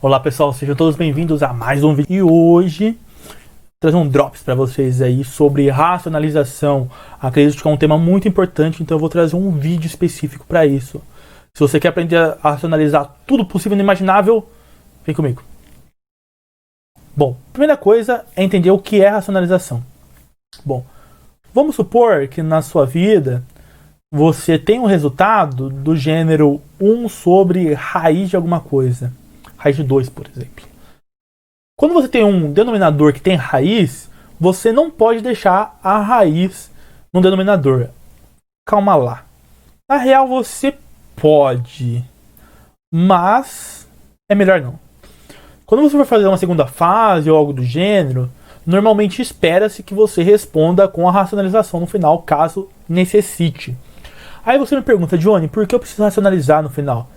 Olá pessoal, sejam todos bem-vindos a mais um vídeo. E hoje vou trazer um drops para vocês aí sobre racionalização. Acredito que é um tema muito importante, então eu vou trazer um vídeo específico para isso. Se você quer aprender a racionalizar tudo possível e inimaginável, vem comigo. Bom, primeira coisa é entender o que é racionalização. Bom, vamos supor que na sua vida você tem um resultado do gênero 1 sobre raiz de alguma coisa. Raiz de 2, por exemplo. Quando você tem um denominador que tem raiz, você não pode deixar a raiz no denominador. Calma lá. Na real, você pode, mas é melhor não. Quando você for fazer uma segunda fase ou algo do gênero, normalmente espera-se que você responda com a racionalização no final, caso necessite. Aí você me pergunta, Johnny, por que eu preciso racionalizar no final?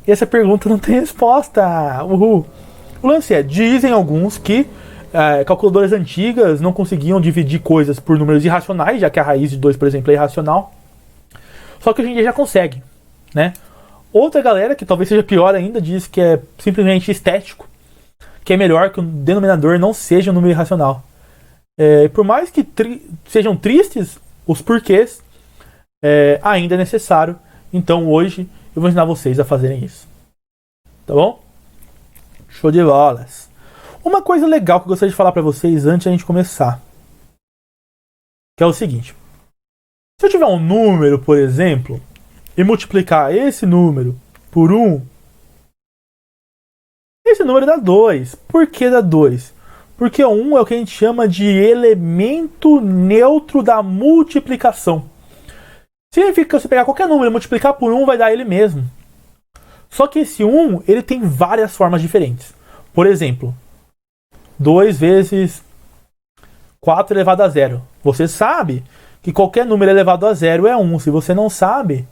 E essa pergunta não tem resposta. Uhul. O lance é, dizem alguns que calculadoras antigas não conseguiam dividir coisas por números irracionais, já que a raiz de 2, por exemplo, é irracional. Só que hoje em dia já consegue, né? Outra galera, que talvez seja pior ainda, diz que é simplesmente estético, que é melhor que o denominador não seja um número irracional. Por mais que sejam tristes os porquês, ainda é necessário. Então hoje eu vou ensinar vocês a fazerem isso. Tá bom? Show de bolas. Uma coisa legal que eu gostaria de falar pra vocês antes de a gente começar, que é o seguinte. Se eu tiver um número, por exemplo, e multiplicar esse número por 1, esse número dá 2. Por que dá 2? Porque 1 é o que a gente chama de elemento neutro da multiplicação. Significa que você pegar qualquer número e multiplicar por 1 vai dar ele mesmo. Só que esse 1 ele tem várias formas diferentes. Por exemplo, 2 vezes 4 elevado a 0. Você sabe que qualquer número elevado a 0 é 1. Se você não sabe,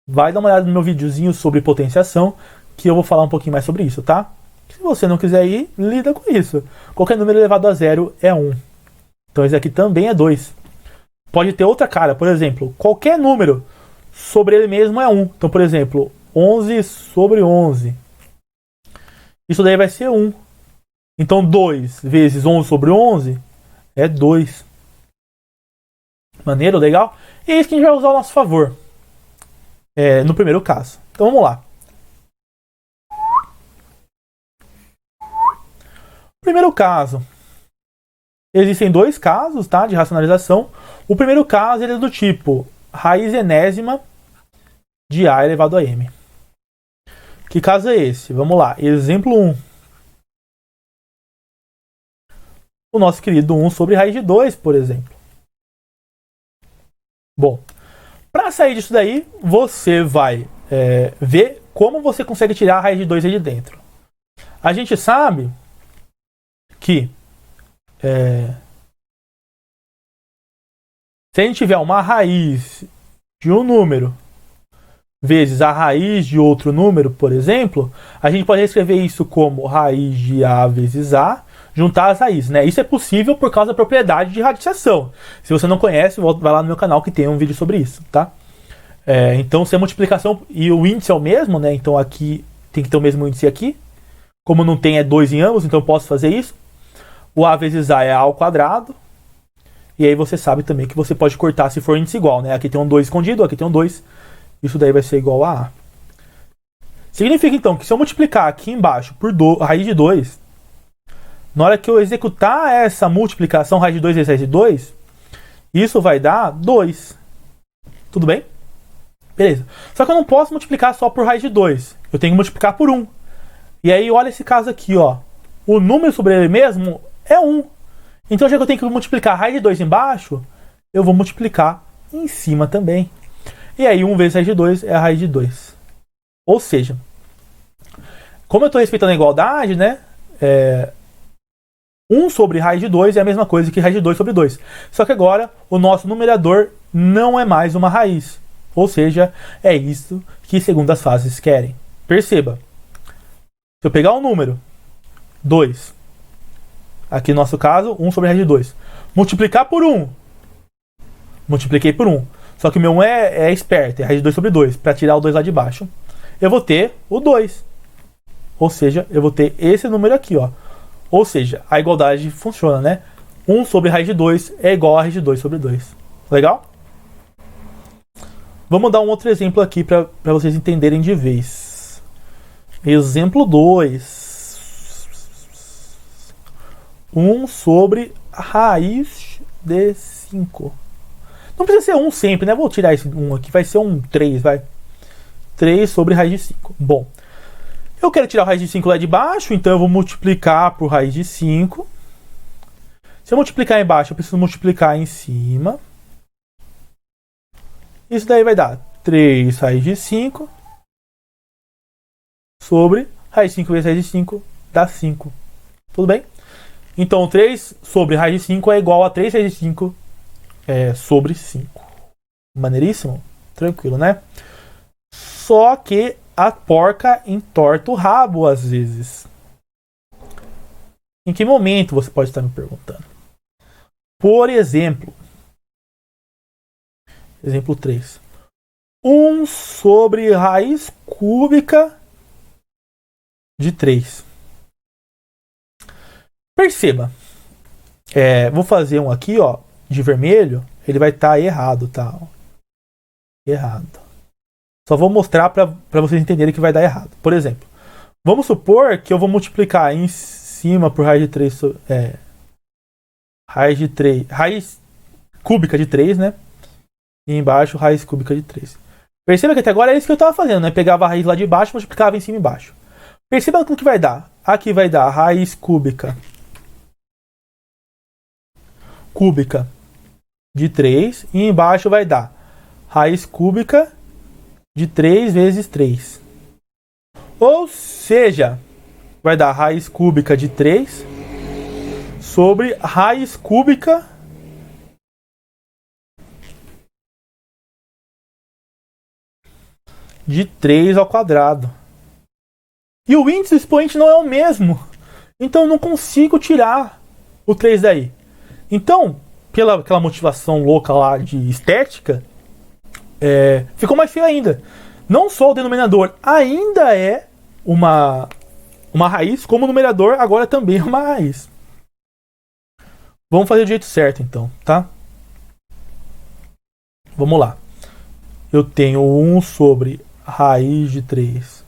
vai dar uma olhada no meu videozinho sobre potenciação, que eu vou falar um pouquinho mais sobre isso, tá? Se você não quiser ir, lida com isso. Qualquer número elevado a 0 é 1. Então esse aqui também é 2. Pode ter outra cara, por exemplo, qualquer número sobre ele mesmo é 1. Então, por exemplo, 11 sobre 11. Isso daí vai ser 1. Então 2 vezes 11 sobre 11 é 2. Maneiro, legal? E é isso que a gente vai usar ao nosso favor. No primeiro caso. Então vamos lá. Primeiro caso. Existem dois casos, tá, de racionalização. O primeiro caso ele é do tipo raiz enésima de A elevado a M. Que caso é esse? Vamos lá. Exemplo 1. O nosso querido 1 sobre raiz de 2, por exemplo. Bom, para sair disso daí, você vai ver como você consegue tirar a raiz de 2 aí de dentro. A gente sabe que se a gente tiver uma raiz de um número vezes a raiz de outro número, por exemplo, a gente pode escrever isso como raiz de A vezes A, juntar as raízes, né? Isso é possível por causa da propriedade de radiciação. Se você não conhece, vai lá no meu canal que tem um vídeo sobre isso, tá? Então, se a multiplicação e o índice é o mesmo, né? Então aqui tem que ter o mesmo índice aqui. Como não tem 2 em ambos, então eu posso fazer isso. O A vezes A é A ao quadrado. E aí você sabe também que você pode cortar se for índice igual, né? Aqui tem um 2 escondido, aqui tem um 2. Isso daí vai ser igual a A. Significa então que se eu multiplicar aqui embaixo por raiz de 2, na hora que eu executar essa multiplicação, raiz de 2 vezes raiz de 2, isso vai dar 2. Tudo bem? Beleza. Só que eu não posso multiplicar só por raiz de 2. Eu tenho que multiplicar por 1. E aí olha esse caso aqui, ó. O número sobre ele mesmo é 1. Então já que eu tenho que multiplicar a raiz de 2 embaixo, eu vou multiplicar em cima também. E aí 1 vezes raiz de 2 é a raiz de 2. Ou seja, como eu estou respeitando a igualdade, né? 1 sobre raiz de 2 é a mesma coisa que raiz de 2 sobre 2. Só que agora o nosso numerador não é mais uma raiz. Ou seja, é isso que segundas fases querem. Perceba. Se eu pegar um número 2, aqui no nosso caso, 1 sobre raiz de 2, multiplicar por 1, multipliquei por 1. Só que o meu 1 é esperto, é raiz de 2 sobre 2. Para tirar o 2 lá de baixo, eu vou ter o 2. Ou seja, eu vou ter esse número aqui, ó. Ou seja, a igualdade funciona, né? 1 sobre raiz de 2 é igual a raiz de 2 sobre 2. Legal? Vamos dar um outro exemplo aqui para vocês entenderem de vez. Exemplo 2. 1 sobre raiz de 5. Não precisa ser 1 sempre, né? Vou tirar esse 1 aqui. Vai ser um 3, vai. 3 sobre raiz de 5. Bom, eu quero tirar a raiz de 5 lá de baixo, então eu vou multiplicar por raiz de 5. Se eu multiplicar embaixo, eu preciso multiplicar em cima. Isso daí vai dar 3 raiz de 5 sobre raiz de 5 vezes raiz de 5 dá 5. Tudo bem? Então 3 sobre raiz de 5 é igual a 3 raiz de 5 sobre 5. Maneiríssimo? Tranquilo, né? Só que a porca entorta o rabo às vezes. Em que momento você pode estar me perguntando? Por exemplo, exemplo 3. 1 sobre raiz cúbica de 3. Perceba. Vou fazer um aqui, ó, de vermelho. Ele vai estar errado, tá? Errado. Só vou mostrar para vocês entenderem que vai dar errado. Por exemplo, vamos supor que eu vou multiplicar em cima por raiz de 3, raiz cúbica de 3, né? E embaixo raiz cúbica de 3. Perceba que até agora é isso que eu estava fazendo, né? Pegava a raiz lá de baixo e multiplicava em cima e embaixo. Perceba o que vai dar. Aqui vai dar raiz cúbica de 3 e embaixo vai dar raiz cúbica de 3 vezes 3. Ou seja, vai dar raiz cúbica de 3 sobre raiz cúbica de 3 ao quadrado. E o índice do expoente não é o mesmo. Então eu não consigo tirar o 3 daí. Então, pela aquela motivação louca lá de estética, ficou mais feio ainda. Não só o denominador ainda é uma raiz, como o numerador agora também é uma raiz. Vamos fazer do jeito certo então, tá? Vamos lá. Eu tenho 1 sobre raiz de 3.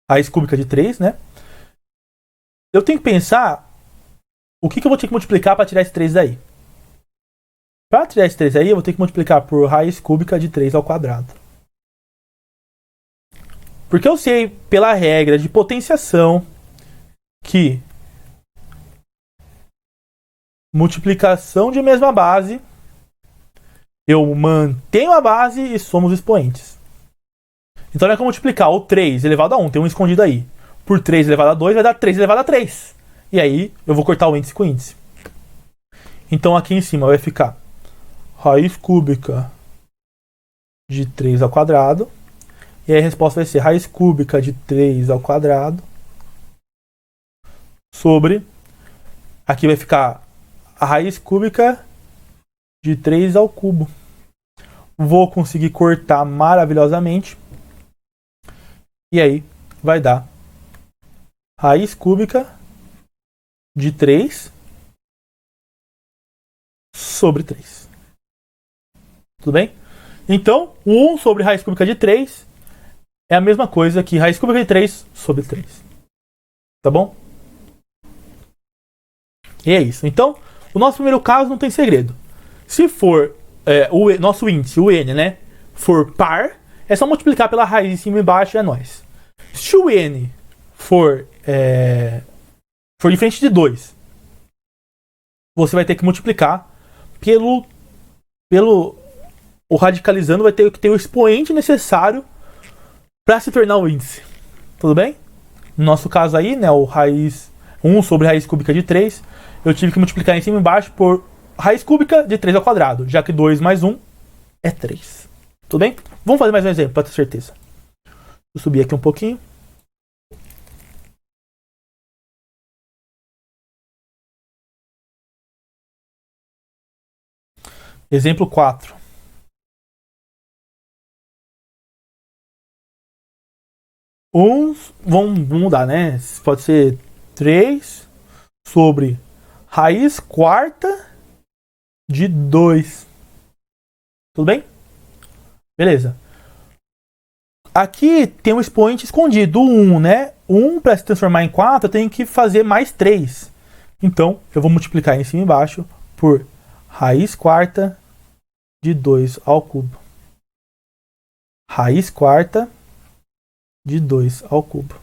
Raiz cúbica de 3, né? Eu tenho que pensar o que eu vou ter que multiplicar para tirar esse 3 daí. Para tirar esse 3 aí, eu vou ter que multiplicar por raiz cúbica de 3 ao quadrado. Porque eu sei, pela regra de potenciação, que multiplicação de mesma base, eu mantenho a base e somo os expoentes. Então não é como multiplicar o 3 elevado a 1, tem um escondido aí, por 3 elevado a 2 vai dar 3 elevado a 3. E aí eu vou cortar o índice com o índice. Então aqui em cima vai ficar raiz cúbica de 3 ao quadrado. E aí a resposta vai ser raiz cúbica de 3 ao quadrado sobre... Aqui vai ficar a raiz cúbica de 3 ao cubo. Vou conseguir cortar maravilhosamente. E aí vai dar raiz cúbica de 3 sobre 3. Tudo bem? Então, 1 sobre raiz cúbica de 3 é a mesma coisa que raiz cúbica de 3 sobre 3. Tá bom? E é isso. Então, o nosso primeiro caso não tem segredo. Se for o nosso índice, o n, né, for par, é só multiplicar pela raiz em cima e embaixo e é nóis. Se o n for diferente de 2, você vai ter que multiplicar pelo o radicalizando vai ter que ter o expoente necessário para se tornar o índice. Tudo bem? No nosso caso aí, né, o raiz 1 sobre raiz cúbica de 3, eu tive que multiplicar em cima e embaixo por raiz cúbica de 3 ao quadrado, já que 2 mais 1 é 3. Tudo bem? Vamos fazer mais um exemplo para ter certeza. Vou subir aqui um pouquinho. Exemplo 4. Vamos mudar, né? Pode ser 3 sobre raiz quarta de 2. Tudo bem? Beleza. Aqui tem um expoente escondido, o 1, né? 1 para se transformar em 4, eu tenho que fazer mais 3. Então, eu vou multiplicar em cima e embaixo por raiz quarta de 2 ao cubo. Raiz quarta de 2 ao cubo.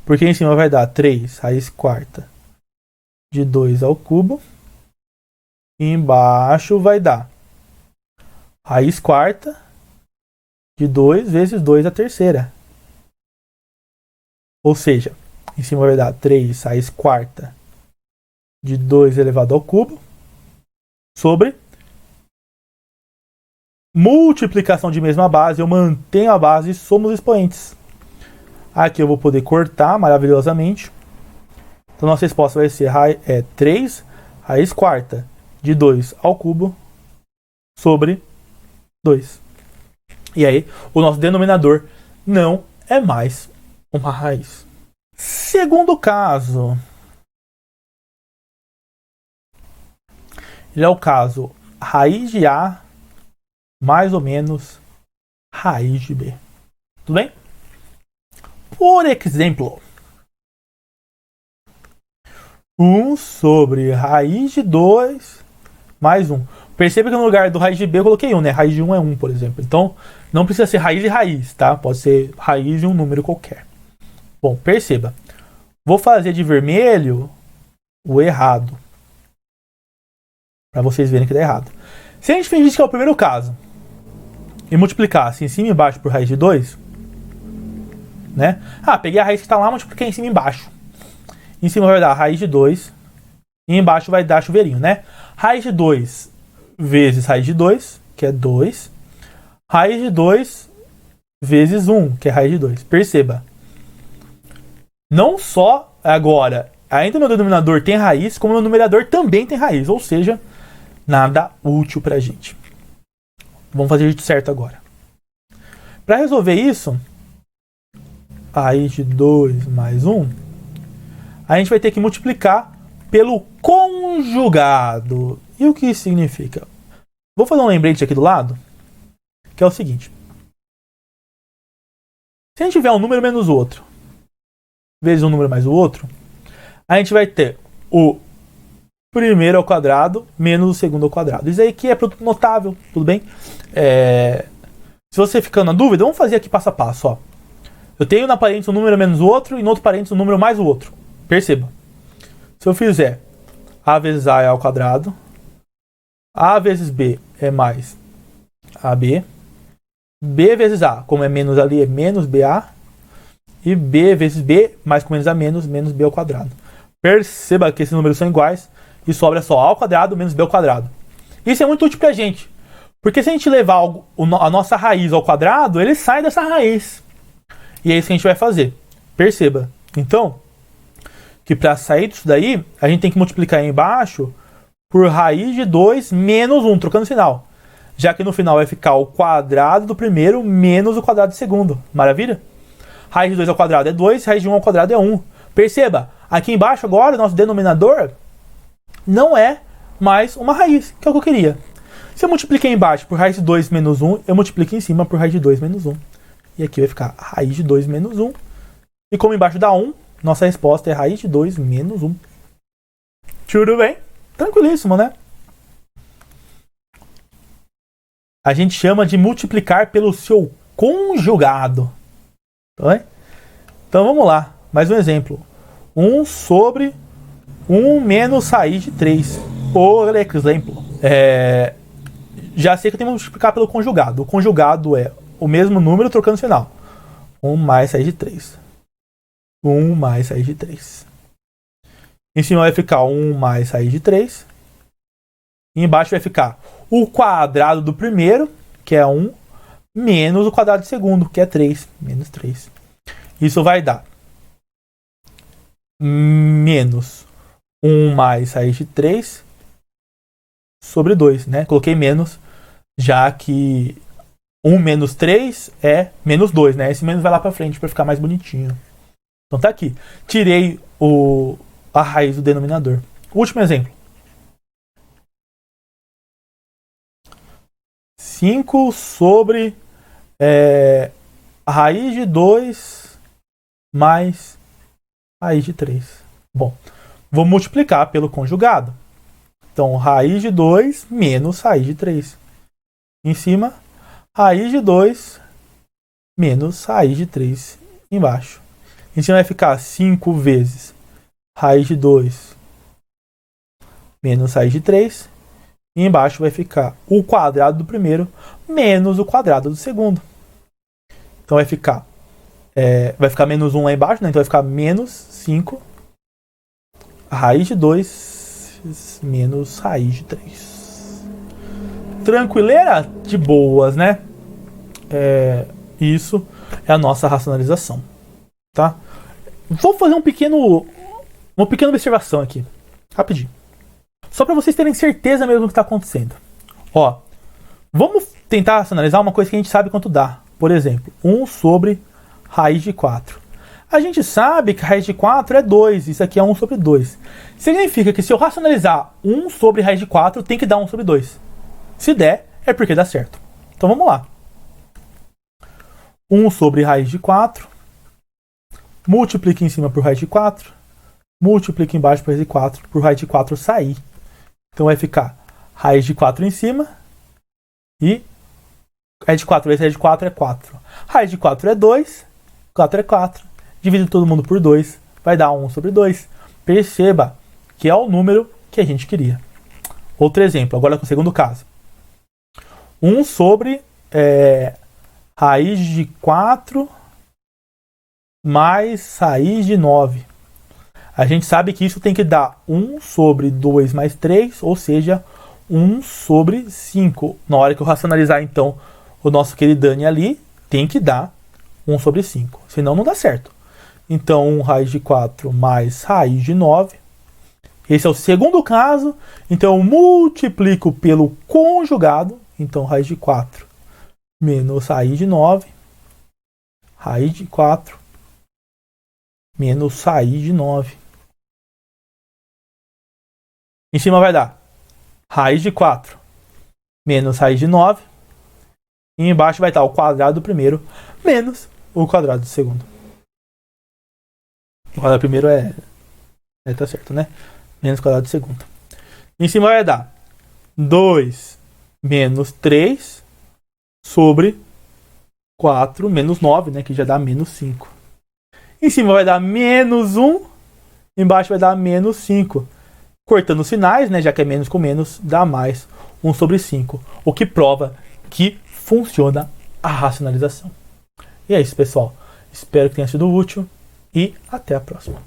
Porque em cima vai dar 3 raiz quarta de 2 ao cubo. E embaixo vai dar raiz quarta de 2 vezes 2 a terceira. Ou seja, em cima vai dar 3 raiz quarta de 2 elevado ao cubo sobre multiplicação de mesma base. Eu mantenho a base e somo os expoentes. Aqui eu vou poder cortar maravilhosamente. Então nossa resposta vai ser 3 raiz quarta de 2 ao cubo sobre 2. E aí, o nosso denominador não é mais uma raiz. Segundo caso, ele é o caso raiz de A mais ou menos raiz de B. Tudo bem? Por exemplo, 1 sobre raiz de 2 mais 1. Perceba que no lugar do raiz de B eu coloquei 1, né? Raiz de 1 é 1, por exemplo. Então, não precisa ser raiz de raiz, tá? Pode ser raiz de um número qualquer. Bom, perceba. Vou fazer de vermelho o errado. Para vocês verem que dá errado. Se a gente fingisse que é o primeiro caso e multiplicasse em cima e embaixo por raiz de 2, né? Peguei a raiz que está lá, multipliquei em cima e embaixo. Em cima vai dar raiz de 2 e embaixo vai dar chuveirinho, né? Raiz de 2 vezes raiz de 2, que é 2. Raiz de 2 vezes 1, que é raiz de 2. Perceba. Não só agora, ainda no denominador tem raiz, como no numerador também tem raiz. Ou seja, nada útil pra gente. Vamos fazer o jeito certo agora. Para resolver isso, raiz de 2 mais 1, a gente vai ter que multiplicar pelo conjugado. E o que isso significa? Vou fazer um lembrete aqui do lado, que é o seguinte. Se a gente tiver um número menos o outro, vezes um número mais o outro, a gente vai ter o primeiro ao quadrado menos o segundo ao quadrado. Isso aí aqui é produto notável, tudo bem? Se você ficar na dúvida, vamos fazer aqui passo a passo. Ó. Eu tenho na parênteses um número menos o outro e no outro parênteses um número mais o outro. Perceba. Se eu fizer A vezes A é ao quadrado, A vezes B é mais AB, B vezes A, como é menos ali, é menos BA, e B vezes B, mais com menos A menos B ao quadrado. Perceba que esses números são iguais e sobra só A ao quadrado menos B ao quadrado. Isso é muito útil pra gente, porque se a gente levar a nossa raiz ao quadrado, ele sai dessa raiz. E é isso que a gente vai fazer. Perceba. Então, que para sair disso daí, a gente tem que multiplicar aí embaixo por raiz de 2 menos 1, trocando o sinal. Já que no final vai ficar o quadrado do primeiro menos o quadrado do segundo. Maravilha? Raiz de 2 ao quadrado é 2, raiz de 1 ao quadrado é 1. Perceba, aqui embaixo agora, o nosso denominador não é mais uma raiz, que é o que eu queria. Se eu multipliquei embaixo por raiz de 2 menos 1, eu multiplico em cima por raiz de 2 menos 1. E aqui vai ficar raiz de 2 menos 1. E como embaixo dá 1, nossa resposta é raiz de 2 menos 1. Tudo bem? Tranquilíssimo, né? A gente chama de multiplicar pelo seu conjugado. Então vamos lá. Mais um exemplo. 1 sobre 1 menos raiz de 3. Por exemplo. Já sei que eu tenho que multiplicar pelo conjugado. O conjugado é o mesmo número trocando o sinal. 1 mais raiz de 3. 1 mais raiz de 3. Em cima vai ficar 1 mais raiz de 3. E embaixo vai ficar o quadrado do primeiro, que é 1, menos o quadrado do segundo, que é 3. Menos 3. Isso vai dar menos 1 mais raiz de 3 sobre 2, né? Coloquei menos, já que 1 menos 3 é menos 2, né? Esse menos vai lá pra frente para ficar mais bonitinho. Então tá aqui. Tirei a raiz do denominador. Último exemplo. 5 sobre a raiz de 2 mais raiz de 3. Bom, vou multiplicar pelo conjugado. Então, raiz de 2 menos raiz de 3. Em cima, raiz de 2 menos raiz de 3 embaixo. Em cima vai ficar 5 vezes raiz de 2 menos raiz de 3. E embaixo vai ficar o quadrado do primeiro menos o quadrado do segundo. Então vai ficar menos 1 lá embaixo, né? Então vai ficar menos 5 raiz de 2 menos raiz de 3. Tranquileira? De boas, né? Isso é a nossa racionalização. Tá? Vou fazer uma pequena observação aqui. Rapidinho. Só para vocês terem certeza mesmo do que está acontecendo. Ó, vamos tentar racionalizar uma coisa que a gente sabe quanto dá. Por exemplo, 1 sobre raiz de 4. A gente sabe que raiz de 4 é 2. Isso aqui é 1 sobre 2. Significa que se eu racionalizar 1 sobre raiz de 4, tem que dar 1 sobre 2. Se der, é porque dá certo. Então vamos lá. 1 sobre raiz de 4. Multiplica em cima por raiz de 4. Multiplica embaixo por raiz de 4. Por raiz de 4 sair. Então vai ficar raiz de 4 em cima. E raiz de 4 vezes raiz de 4 é 4. Raiz de 4 é 2. 4 é 4. Divide todo mundo por 2. Vai dar 1 sobre 2. Perceba que é o número que a gente queria. Outro exemplo, agora com o segundo caso. 1 sobre raiz de 4 mais raiz de 9. A gente sabe que isso tem que dar 1 sobre 2 mais 3, ou seja, 1 sobre 5. Na hora que eu racionalizar, então, o nosso queridane ali, tem que dar 1 sobre 5. Senão não dá certo. Então, 1 raiz de 4 mais raiz de 9. Esse é o segundo caso. Então, eu multiplico pelo conjugado. Então, raiz de 4 menos raiz de 9. Raiz de 4 menos raiz de 9. Em cima vai dar raiz de 4 menos raiz de 9. E embaixo vai estar o quadrado do primeiro menos o quadrado do segundo. O quadrado do primeiro tá certo, né? Menos o quadrado do segundo. Em cima vai dar 2 menos 3 sobre 4 menos 9, né? Que já dá menos 5. Em cima vai dar menos 1. Embaixo vai dar menos 5. Cortando os sinais, né? Já que é menos com menos, dá mais 1 sobre 5. O que prova que funciona a racionalização. E é isso, pessoal. Espero que tenha sido útil e até a próxima.